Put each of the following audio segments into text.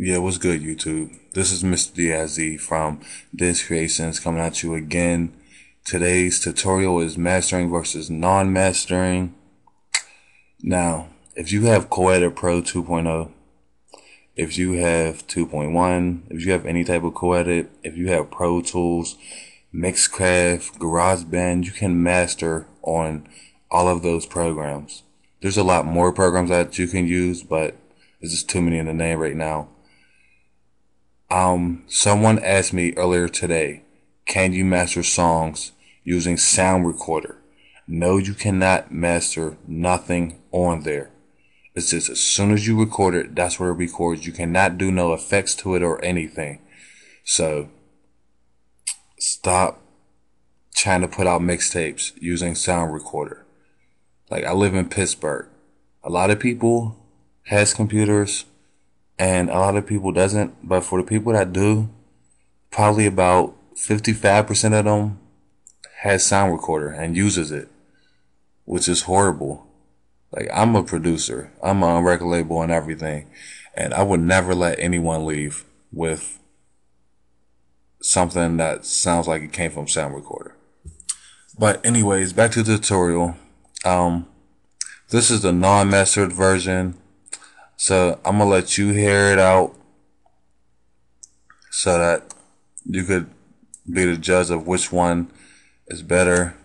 Yeah, what's good, YouTube? This is Mr. Diaz from Diz Creations coming at you again. Today's tutorial is mastering versus non-mastering. Now, if you have Co-Edit Pro 2.0, if you have 2.1, if you have any type of Co-Edit, if you have Pro Tools, Mixcraft, GarageBand, you can master on all of those programs. There's a lot more programs that you can use, but there's just too many in the name right now. Someone asked me earlier today, can you master songs using Sound Recorder? No, you cannot master nothing on there. It's just as soon as you record it, that's where it records. You cannot do no effects to it or anything. So stop trying to put out mixtapes using Sound Recorder. Like, I live in Pittsburgh. A lot of people has computers and a lot of people doesn't, but for the people that do, probably about 55% of them has Sound Recorder and uses it, which is horrible. Like, I'm a producer, I'm on record label and everything, and I would never let anyone leave with something that sounds like it came from Sound Recorder. But anyways, back to the tutorial. This is the non-mastered version. So I'm gonna let you hear it out so that you could be the judge of which one is better.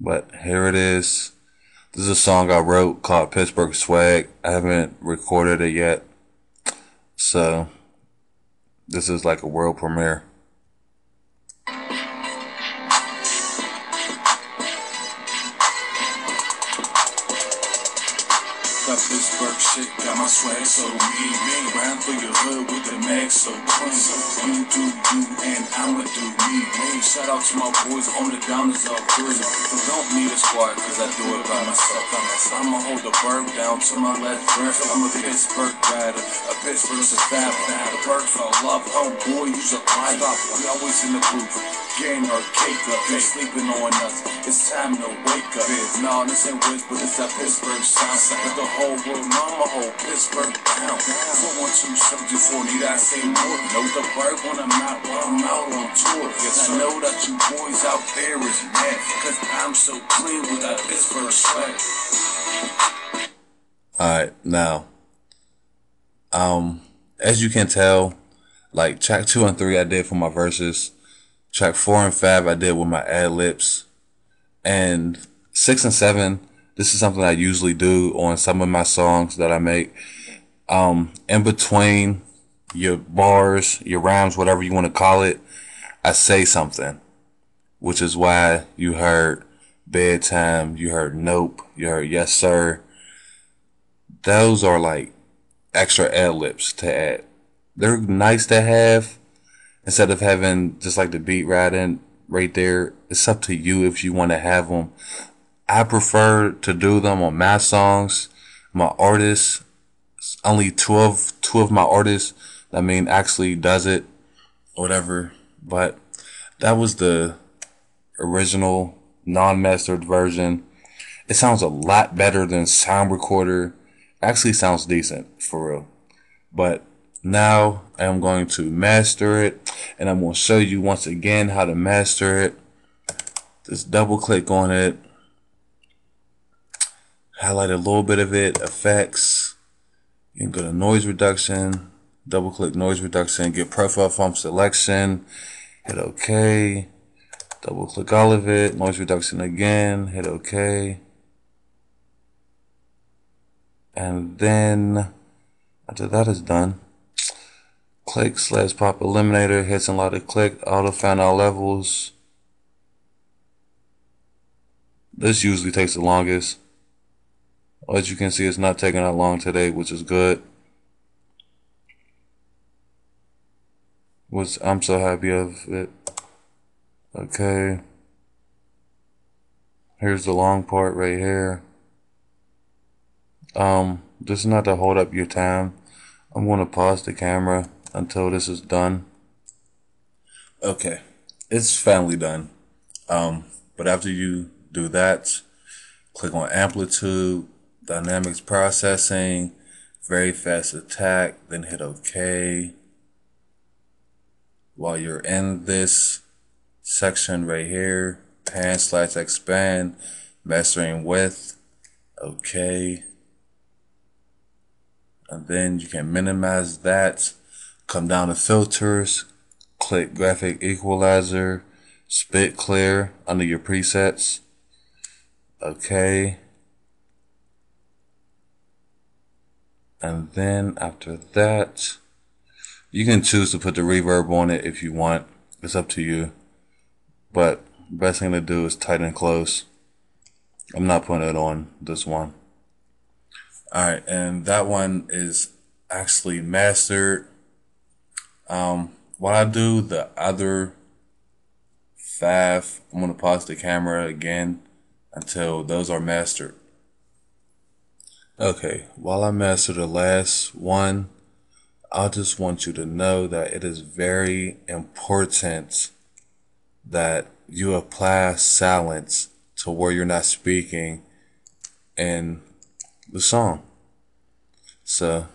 But here it is. This is a song I wrote called Pittsburgh Swag. I haven't recorded it yet. So this is like a world premiere. Got Pittsburgh shit, got my swag so mean. Round through your hood with the mag so clean. You do you and I'ma do me. Shout out to my boys on the downers of prison. Don't need a squad cause I do it by myself. I'ma hold the bird down to my left breath. I'm a Pittsburgh rider, a Pittsburgh survivor. The bird fell love, oh boy, you's a fighter. We always in the booth, getting our cake up. They sleeping on us, it's time to wake up. Nah, this ain't Wiz, but it's that Pittsburgh sound. Let the whole world know I'ma hold Pittsburgh down. 412-74, need I say more? Know the bird when I'm out, while I'm out on tour. Yes, I know that you boys out there is mad, cause I'm so clean with that Pittsburgh swag. Alright, now, as you can tell, like track 2 and 3 I did for my verses. Track 4 and 5 I did with my ad-libs. And 6 and 7, this is something I usually do on some of my songs that I make. In between your bars, your rhymes, whatever you want to call it, I say something. Which is why you heard bedtime, you heard nope, you heard yes sir. Those are like extra ad-libs to add. They're nice to have instead of having just like the beat riding right there. It's up to you if you want to have them. I prefer to do them on my songs. My artists, only two of my artists, I mean, actually does it, whatever. But that was the original non-mastered version. It sounds a lot better than Sound Recorder. Actually sounds decent, for real. But now I'm going to master it, and I'm going to show you once again how to master it. Just double click on it, highlight a little bit of it, effects. You can go to noise reduction, double click noise reduction, get profile from selection, hit OK, double click all of it, noise reduction again, hit OK. And then after that is done, click / pop eliminator, hits and let it click, auto find all levels. This usually takes the longest. As you can see, it's not taking that long today, which is good. Which I'm so happy of it. Okay. Here's the long part right here. This is not to hold up your time. I'm going to pause the camera until this is done. Okay. It's finally done. But after you do that, click on amplitude, dynamics processing, very fast attack, then hit OK. While you're in this section right here, pan/expand, mastering width, OK. And then you can minimize that, come down to filters, click graphic equalizer, spit clear under your presets, OK. And then after that, you can choose to put the reverb on it if you want. It's up to you. But best thing to do is tighten close. I'm not putting it on this one. Alright, and that one is actually mastered. While I do the other 5, I'm going to pause the camera again until those are mastered. Okay, while I master the last one, I just want you to know that it is very important that you apply silence to where you're not speaking in the song. So,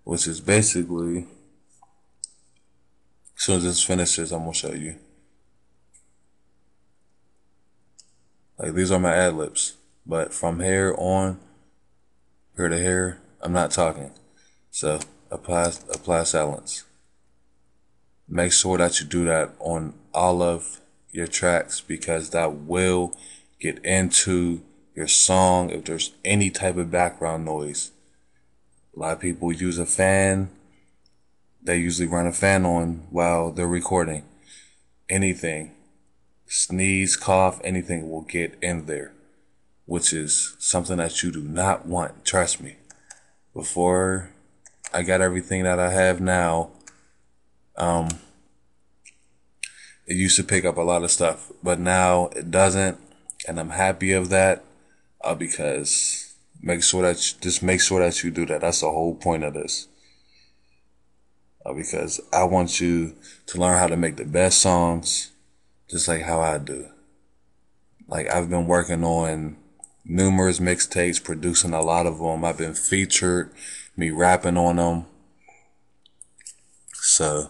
which is basically, as soon as this finishes, I'm going to show you. Like, these are my ad-libs. But from here on, here to here, I'm not talking. So, apply silence. Make sure that you do that on all of your tracks, because that will get into your song if there's any type of background noise. A lot of people use a fan. They usually run a fan on while they're recording. Anything, sneeze, cough, anything will get in there, which is something that you do not want. Trust me. Before I got everything that I have now, it used to pick up a lot of stuff, but now it doesn't, and I'm happy of that, because make sure that you do that. That's the whole point of this. Because I want you to learn how to make the best songs, just like how I do. Like, I've been working on numerous mixtapes, producing a lot of them. I've been featured, me rapping on them. So,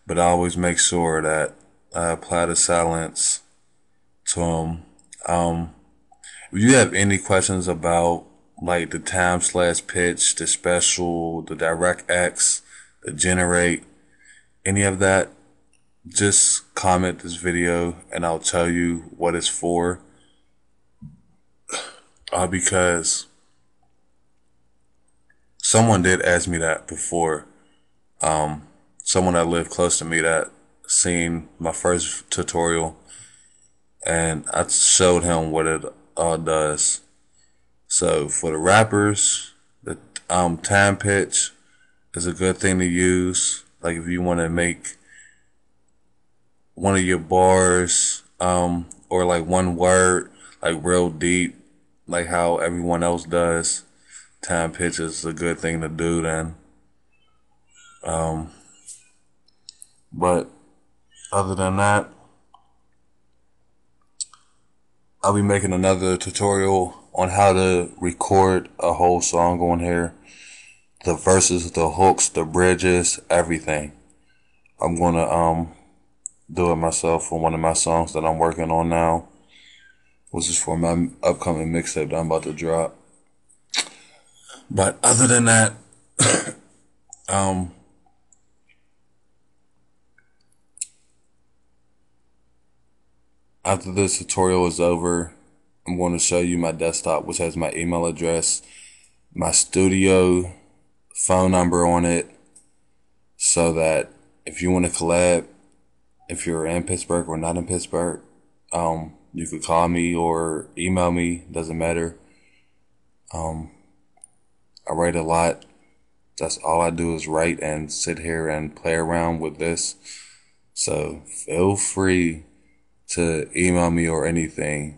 but I always make sure that I apply the silence to them. If you have any questions about like the time/pitch, the special, the DirectX, the generate, any of that, just comment this video and I'll tell you what it's for. Because someone did ask me that before. Someone that lived close to me that seen my first tutorial, and I showed him what it all does. So for the rappers, the time pitch is a good thing to use. Like, if you want to make one of your bars, or like one word, like real deep, like how everyone else does, time pitch is a good thing to do then. But other than that, I'll be making another tutorial on how to record a whole song on here. The verses, the hooks, the bridges, everything. I'm gonna do it myself for one of my songs that I'm working on now, which is for my upcoming mixtape that I'm about to drop. But other than that, after this tutorial is over, I'm going to show you my desktop, which has my email address, my studio phone number on it, so that if you want to collab, if you're in Pittsburgh or not in Pittsburgh, you could call me or email me, doesn't matter. I write a lot. That's all I do is write and sit here and play around with this. So feel free to email me or anything.